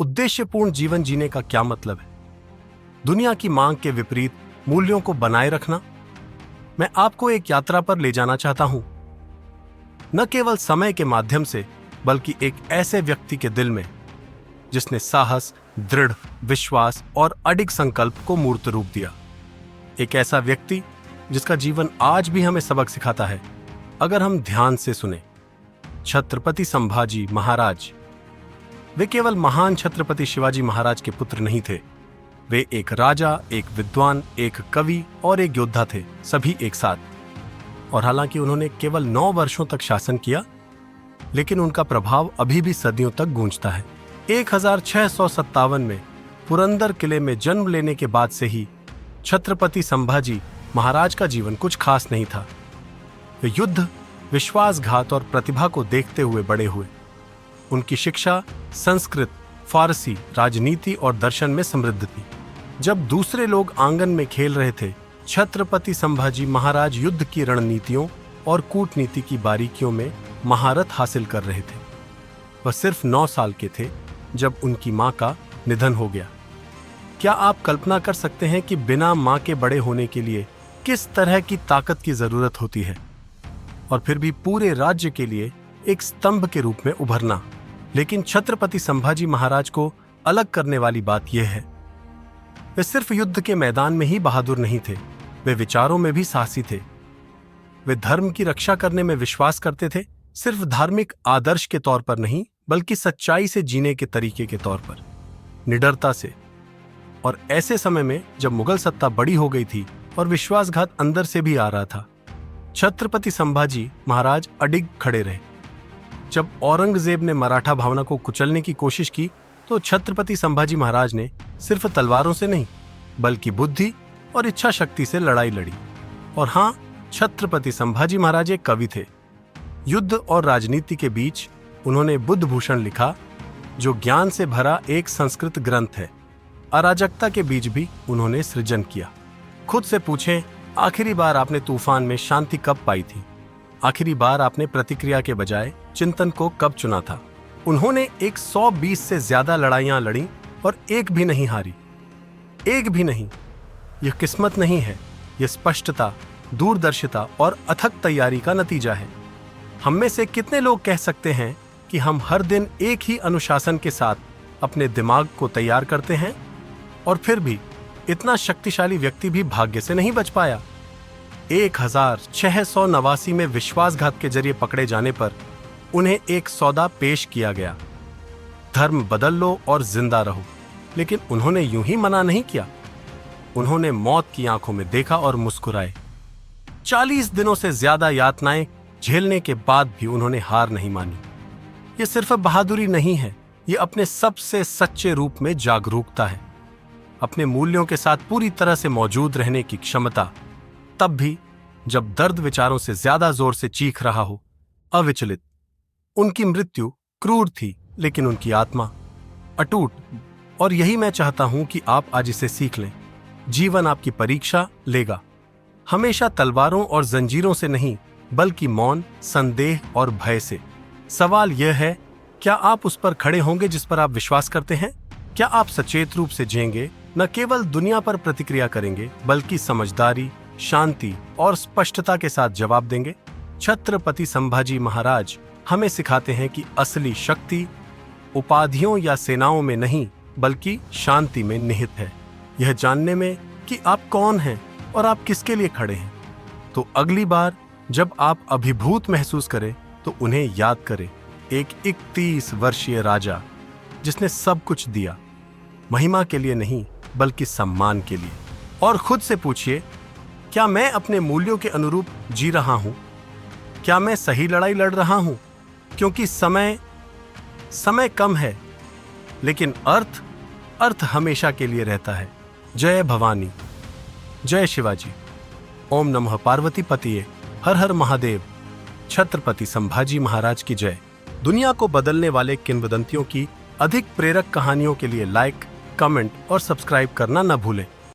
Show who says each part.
Speaker 1: उद्देश्यपूर्ण जीवन जीने का क्या मतलब है? दुनिया की मांग के विपरीत मूल्यों को बनाए रखना। मैं आपको एक यात्रा पर ले जाना चाहता हूं, न केवल समय के माध्यम से, बल्कि एक ऐसे व्यक्ति के दिल में जिसने साहस, दृढ़ विश्वास और अडिग संकल्प को मूर्त रूप दिया। एक ऐसा व्यक्ति जिसका जीवन आज भी हमें सबक सिखाता है, अगर हम ध्यान से सुने। छत्रपति संभाजी महाराज। वे केवल महान छत्रपति शिवाजी महाराज के पुत्र नहीं थे, वे एक राजा, एक विद्वान, एक कवि और एक योद्धा थे, सभी एक साथ। और हालांकि उन्होंने केवल 9 वर्षों तक शासन किया, लेकिन उनका प्रभाव अभी भी सदियों तक गूंजता है। 1657 में पुरंदर किले में जन्म लेने के बाद से ही छत्रपति संभाजी महाराज का जीवन कुछ खास नहीं था। वे युद्ध, विश्वासघात और प्रतिभा को देखते हुए बड़े हुए। उनकी शिक्षा संस्कृत, फारसी, राजनीति और दर्शन में समृद्ध थी। जब दूसरे लोग आंगन में खेल रहे थे, छत्रपति संभाजी महाराज युद्ध की रणनीतियों और कूटनीति की बारीकियों में महारत हासिल कर रहे थे। वह सिर्फ 9 साल के थे जब उनकी मां का निधन हो गया। क्या आप कल्पना कर सकते हैं कि बिना मां के बड़े होने के लिए किस तरह की ताकत की जरूरत होती है, और फिर भी पूरे राज्य के लिए एक स्तंभ के रूप में उभरना। लेकिन छत्रपति संभाजी महाराज को अलग करने वाली बात यह है, वे सिर्फ युद्ध के मैदान में ही बहादुर नहीं थे, वे विचारों में भी साहसी थे। वे धर्म की रक्षा करने में विश्वास करते थे, सिर्फ धार्मिक आदर्श के तौर पर नहीं, बल्कि सच्चाई से जीने के तरीके के तौर पर, निडरता से। और ऐसे समय में जब मुगल सत्ता बड़ी हो गई थी और विश्वासघात अंदर से भी आ रहा था, छत्रपति संभाजी महाराज अडिग खड़े रहे। जब औरंगजेब ने मराठा भावना को कुचलने की कोशिश की, तो छत्रपति संभाजी महाराज ने सिर्फ तलवारों से नहीं, बल्कि बुद्धि और इच्छा शक्ति से लड़ाई लड़ी। और हाँ, छत्रपति संभाजी महाराज एक कवि थे। युद्ध और राजनीति के बीच उन्होंने बुद्ध भूषण लिखा, जो ज्ञान से भरा एक संस्कृत ग्रंथ है। अराजकता के बीच भी उन्होंने सृजन किया। खुद से पूछें, आखिरी बार आपने तूफान में शांति कब पाई थी? आखिरी बार आपने प्रतिक्रिया के बजाय चिंतन को कब चुना था? उन्होंने 120 से ज्यादा लड़ाइयां लड़ी और एक भी नहीं हारी, एक भी नहीं। यह किस्मत नहीं है, यह स्पष्टता, दूरदर्शिता और अथक तैयारी का नतीजा है। हम में से कितने लोग कह सकते हैं कि हम हर दिन एक ही अनुशासन के साथ अपने दिमाग को तैयार करते हैं, और फिर भी इतना शक्तिशाली व्यक्ति भी भाग्य से नहीं बच पाया। 1689 में विश्वासघात के जरिए पकड़े जाने पर उन्हें एक सौदा पेश किया गया, धर्म बदल लो और जिंदा रहो। लेकिन उन्होंने यूं ही मना नहीं किया, उन्होंने मौत की आंखों में देखा और मुस्कुराए। 40 दिनों से ज्यादा यातनाएं झेलने के बाद भी उन्होंने हार नहीं मानी। यह सिर्फ बहादुरी नहीं है, यह अपने सबसे सच्चे रूप में जागरूकता है, अपने मूल्यों के साथ पूरी तरह से मौजूद रहने की क्षमता। तब भी जब दर्द विचारों से ज्यादा जोर से चीख रहा हो, अविचलित। उनकी मृत्यु क्रूर थी, लेकिन उनकी आत्मा अटूट। और यही मैं चाहता हूं कि आप आज इसे सीख लें। जीवन आपकी परीक्षा लेगा, हमेशा तलवारों और जंजीरों से नहीं, बल्कि मौन, संदेह और भय से। सवाल यह है, क्या आप उस पर खड़े होंगे जिस पर आप विश्वास करते हैं? क्या आप सचेत रूप से जिएंगे, न केवल दुनिया पर प्रतिक्रिया करेंगे, बल्कि समझदारी, शांति और स्पष्टता के साथ जवाब देंगे? छत्रपति संभाजी महाराज हमें सिखाते हैं कि असली शक्ति उपाधियों या सेनाओं में नहीं, बल्कि शांति में निहित है। यह जानने में कि आप कौन हैं और आप किसके लिए खड़े हैं। तो अगली बार जब आप अभिभूत महसूस करें, तो उन्हें याद करें, एक 31 वर्षीय राजा जिसने सब कुछ दिया, महिमा के लिए नहीं, बल्कि सम्मान के लिए। और खुद से पूछिए, क्या मैं अपने मूल्यों के अनुरूप जी रहा हूं? क्या मैं सही लड़ाई लड़ रहा हूं? क्योंकि समय कम है, लेकिन अर्थ हमेशा के लिए रहता है। जय भवानी, जय शिवाजी। ओम नमः पार्वती पतिये, हर हर महादेव। छत्रपति संभाजी महाराज की जय। दुनिया को बदलने वाले किंवदंतियों की अधिक प्रेरक कहानियों के लिए लाइक, कमेंट और सब्सक्राइब करना न भूलें।